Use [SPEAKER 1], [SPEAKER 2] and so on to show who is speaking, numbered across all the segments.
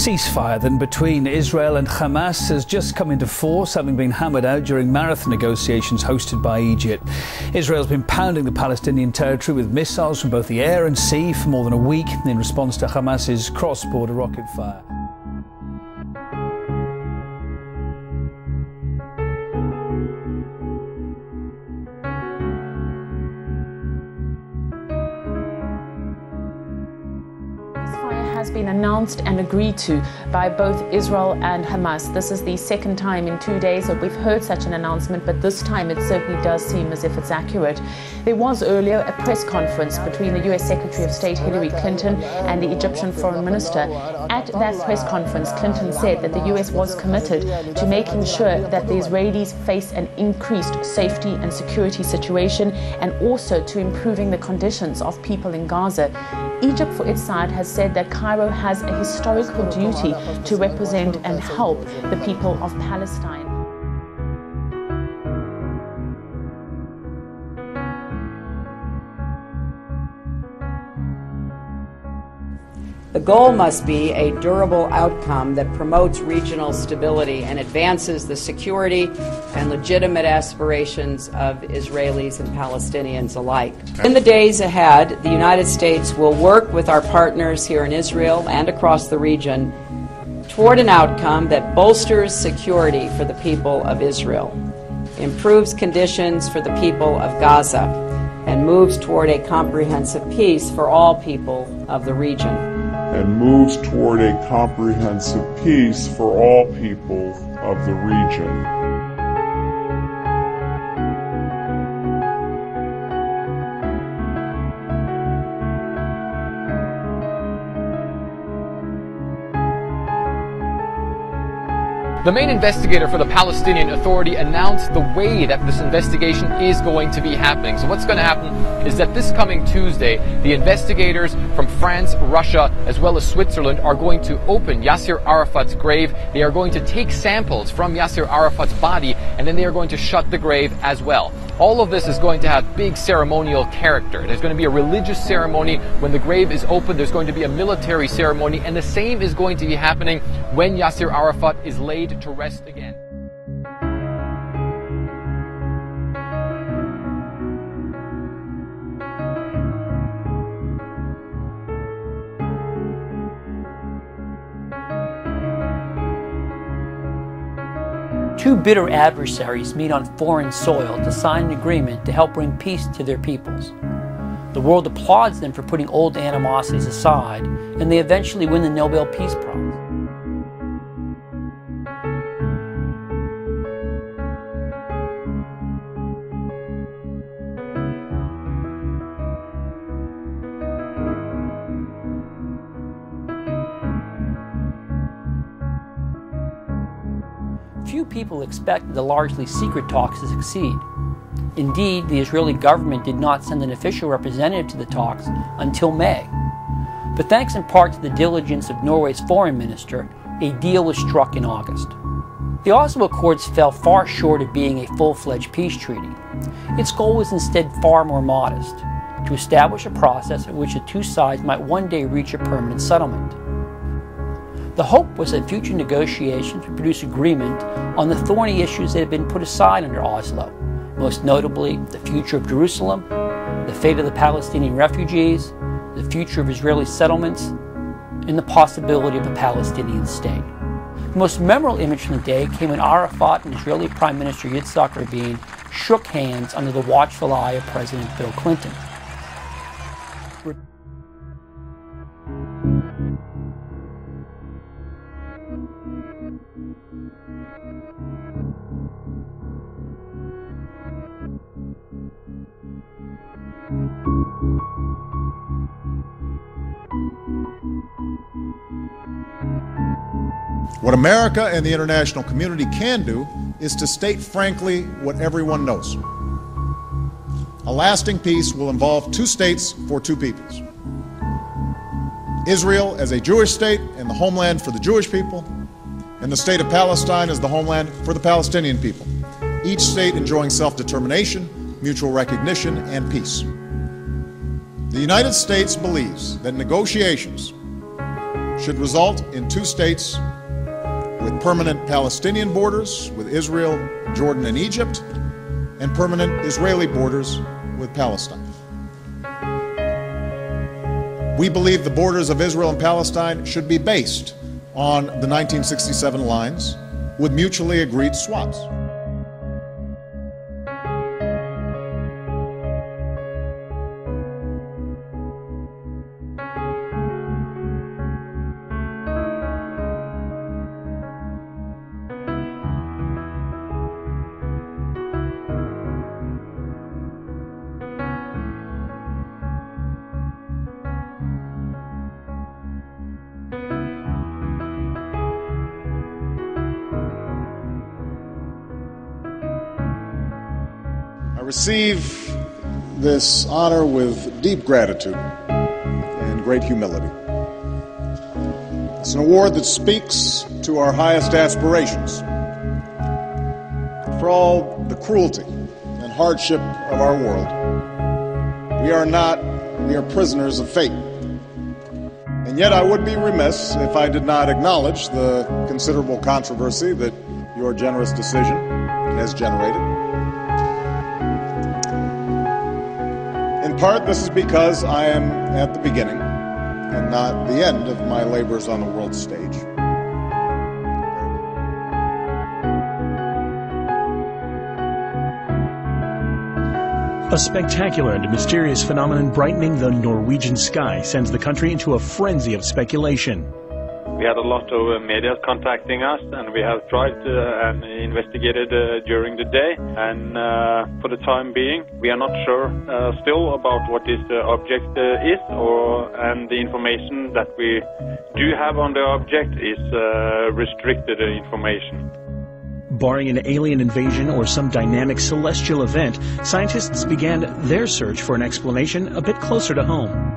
[SPEAKER 1] ceasefire then between Israel and Hamas has just come into force, having been hammered out during marathon negotiations hosted by Egypt. Israel's been pounding the Palestinian territory with missiles from both the air and sea for more than a week in response to Hamas's cross-border rocket fire.
[SPEAKER 2] Has been announced and agreed to by both Israel and Hamas. This is the second time in 2 days that we've heard such an announcement, but this time it certainly does seem as if it's accurate. There was earlier a press conference between the US Secretary of State Hillary Clinton and the Egyptian Foreign Minister. At that press conference, Clinton said that the US was committed to making sure that the Israelis face an increased safety and security situation, and also to improving the conditions of people in Gaza. Egypt, for its side, has said that Cairo has a historical duty to represent and help the people of Palestine.
[SPEAKER 3] The goal must be a durable outcome that promotes regional stability and advances the security and legitimate aspirations of Israelis and Palestinians alike. In the days ahead, the United States will work with our partners here in Israel and across the region toward an outcome that bolsters security for the people of Israel, improves conditions for the people of Gaza, and moves toward a comprehensive peace for all people of the region.
[SPEAKER 4] The main investigator for the Palestinian Authority announced the way that this investigation is going to be happening. So what's going to happen is that this coming Tuesday, the investigators from France, Russia, as well as Switzerland are going to open Yasir Arafat's grave. They are going to take samples from Yasir Arafat's body, and then they are going to shut the grave as well. All of this is going to have big ceremonial character. There's going to be a religious ceremony when the grave is open. There's going to be a military ceremony, and the same is going to be happening when Yasir Arafat is laid to rest again.
[SPEAKER 5] Two bitter adversaries meet on foreign soil to sign an agreement to help bring peace to their peoples. The world applauds them for putting old animosities aside, and they eventually win the Nobel Peace Prize. Few people expected the largely secret talks to succeed. Indeed, the Israeli government did not send an official representative to the talks until May. But thanks in part to the diligence of Norway's foreign minister, a deal was struck in August. The Oslo Accords fell far short of being a full-fledged peace treaty. Its goal was instead far more modest, to establish a process at which the two sides might one day reach a permanent settlement. The hope was that future negotiations would produce agreement on the thorny issues that had been put aside under Oslo, most notably the future of Jerusalem, the fate of the Palestinian refugees, the future of Israeli settlements, and the possibility of a Palestinian state. The most memorable image from the day came when Arafat and Israeli Prime Minister Yitzhak Rabin shook hands under the watchful eye of President Bill Clinton.
[SPEAKER 6] What America and the international community can do is to state frankly what everyone knows. A lasting peace will involve two states for two peoples. Israel as a Jewish state and the homeland for the Jewish people, and the state of Palestine as the homeland for the Palestinian people, each state enjoying self-determination, mutual recognition, and peace. The United States believes that negotiations should result in two states with permanent Palestinian borders with Israel, Jordan, and Egypt, and permanent Israeli borders with Palestine. We believe the borders of Israel and Palestine should be based on the 1967 lines with mutually agreed swaps. I receive this honor with deep gratitude and great humility. It's an award that speaks to our highest aspirations. For all the cruelty and hardship of our world, we are not mere prisoners of fate. And yet I would be remiss if I did not acknowledge the considerable controversy that your generous decision has generated. In part, this is because I am at the beginning and not the end of my labors on the world stage.
[SPEAKER 7] A spectacular and mysterious phenomenon brightening the Norwegian sky sends the country into a frenzy of speculation.
[SPEAKER 8] We had a lot of media contacting us, and we have tried and investigated during the day. And for the time being, we are not sure still about what this object is, and the information that we do have on the object is restricted information.
[SPEAKER 7] Barring an alien invasion or some dynamic celestial event, scientists began their search for an explanation a bit closer to home.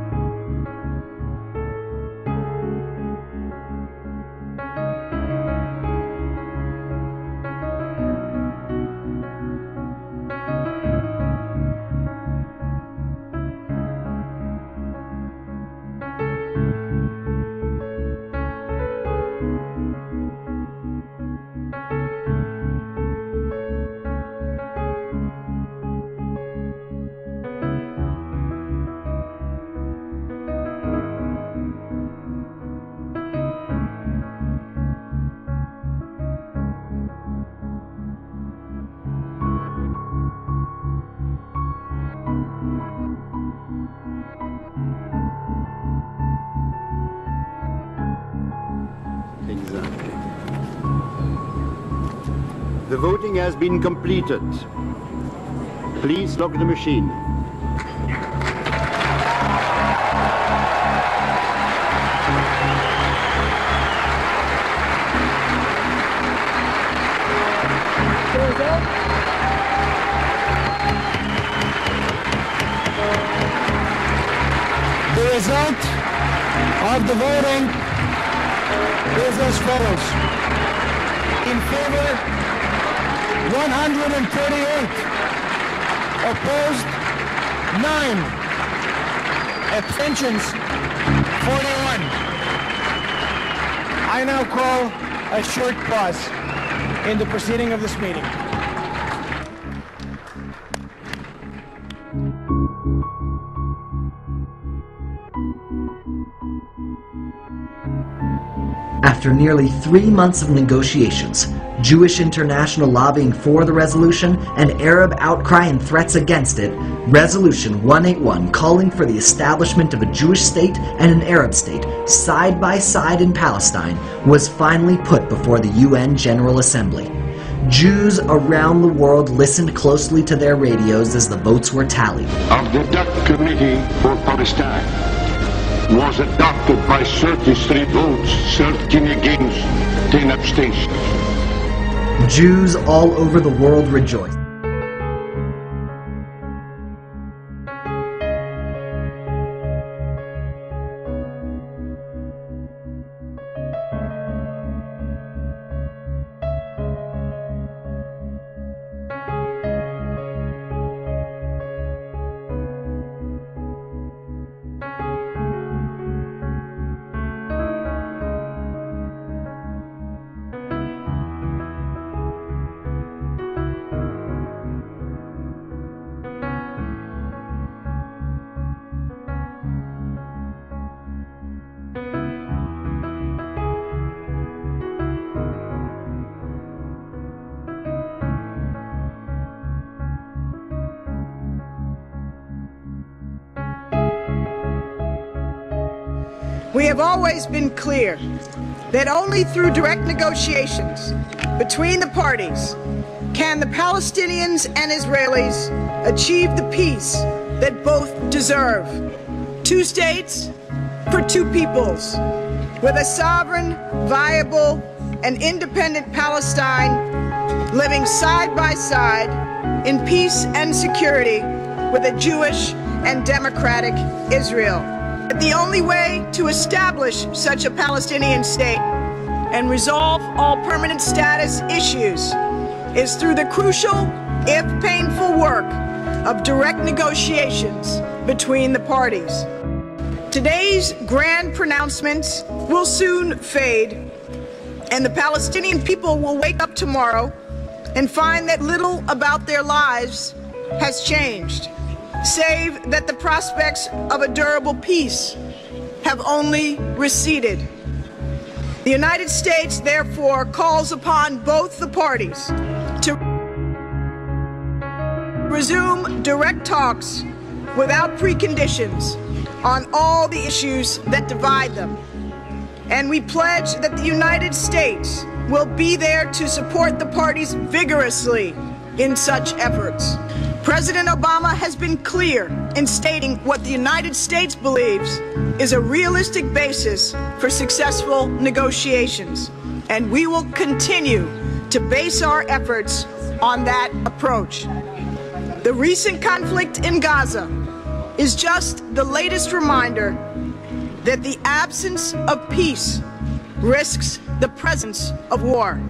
[SPEAKER 9] Exactly. The voting has been completed. Please lock the machine.
[SPEAKER 10] The result of the voting is as follows. In favor, 138. Opposed, 9. Abstentions, 41. I now call a short pause in the proceeding of this meeting.
[SPEAKER 11] After nearly 3 months of negotiations, Jewish international lobbying for the resolution, and Arab outcry and threats against it, Resolution 181 calling for the establishment of a Jewish state and an Arab state side by side in Palestine was finally put before the UN General Assembly. Jews around the world listened closely to their radios as the votes were tallied.
[SPEAKER 12] Of the DAC Committee for Palestine was adopted by 33 votes, 13 against, 10 abstentions.
[SPEAKER 11] Jews all over the world rejoiced.
[SPEAKER 10] We have always been clear that only through direct negotiations between the parties can the Palestinians and Israelis achieve the peace that both deserve. 2 states for 2 peoples, with a sovereign, viable, and independent Palestine living side by side in peace and security with a Jewish and democratic Israel. But the only way to establish such a Palestinian state and resolve all permanent status issues is through the crucial, if painful, work of direct negotiations between the parties. Today's grand pronouncements will soon fade, and the Palestinian people will wake up tomorrow and find that little about their lives has changed, save that the prospects of a durable peace have only receded. The United States, therefore, calls upon both the parties to resume direct talks without preconditions on all the issues that divide them. And we pledge that the United States will be there to support the parties vigorously in such efforts. President Obama has been clear in stating what the United States believes is a realistic basis for successful negotiations, and we will continue to base our efforts on that approach. The recent conflict in Gaza is just the latest reminder that the absence of peace risks the presence of war.